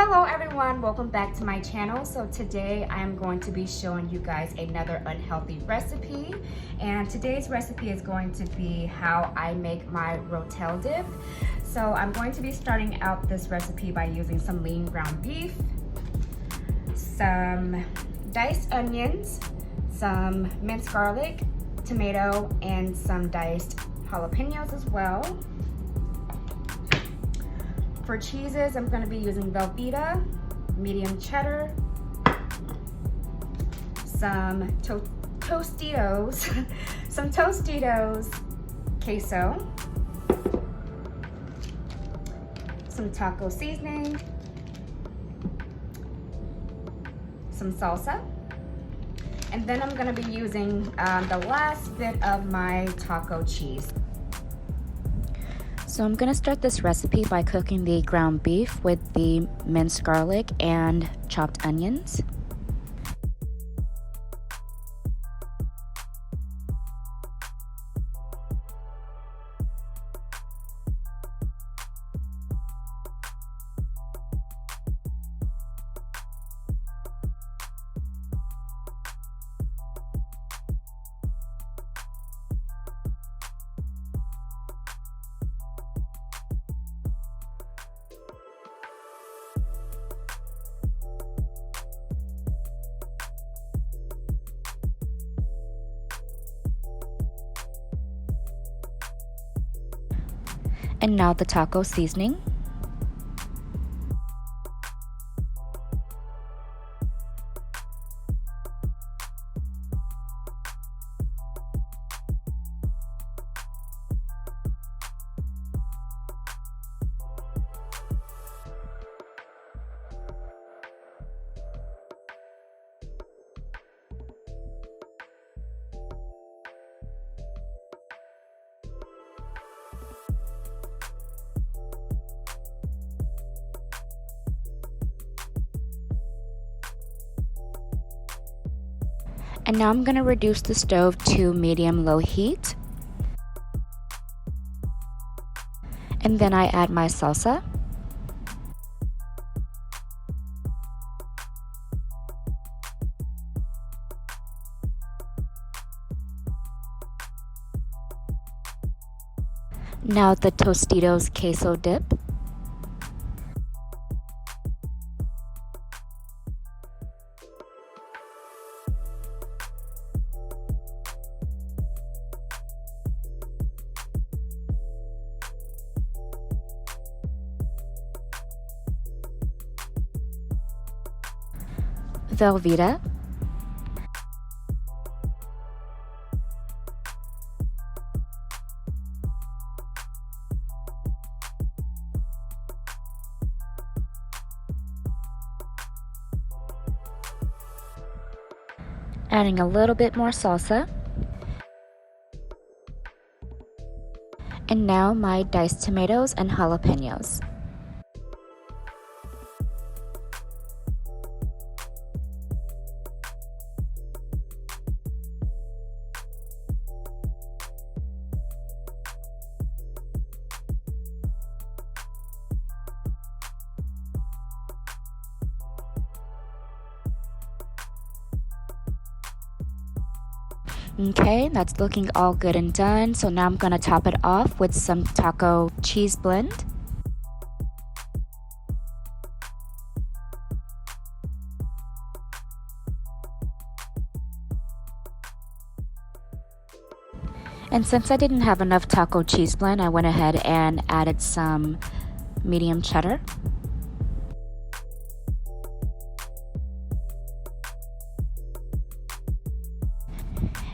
Hello everyone, welcome back to my channel. So today I'm going to be showing you guys another unhealthy recipe, and today's recipe is going to be how I make my Rotel dip. So I'm going to be starting out this recipe by using some lean ground beef, some diced onions, some minced garlic, tomato, and some diced jalapenos as well. For cheeses, I'm going to be using Velveeta, medium cheddar, some Tostitos, some Tostitos queso, some taco seasoning, some salsa, and then I'm going to be using the last bit of my taco cheese. So I'm going to start this recipe by cooking the ground beef with the minced garlic and chopped onions. And now the taco seasoning. And now I'm going to reduce the stove to medium-low heat. And then I add my salsa. Now the Tostitos queso dip. Velveeta, adding a little bit more salsa, and now my diced tomatoes and jalapenos. Okay, that's looking all good and done. So now I'm going to top it off with some taco cheese blend. And since I didn't have enough taco cheese blend, I went ahead and added some medium cheddar.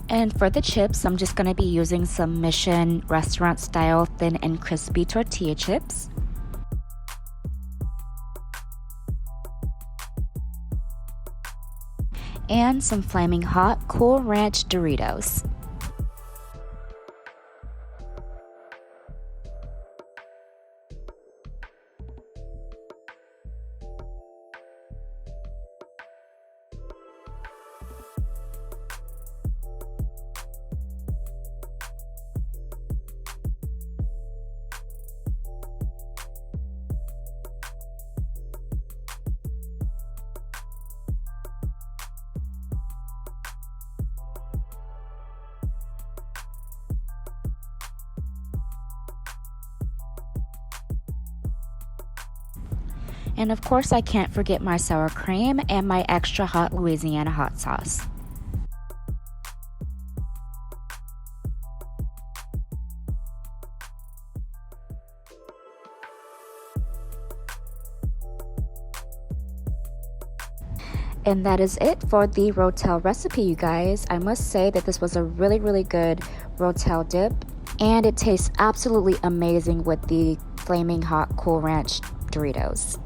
And for the chips, I'm just going to be using some Mission restaurant style thin and crispy tortilla chips. And some flaming hot Cool Ranch Doritos. And of course, I can't forget my sour cream and my extra hot Louisiana hot sauce. And that is it for the Rotel recipe, you guys. I must say that this was a really good Rotel dip, and it tastes absolutely amazing with the flaming hot Cool Ranch Doritos.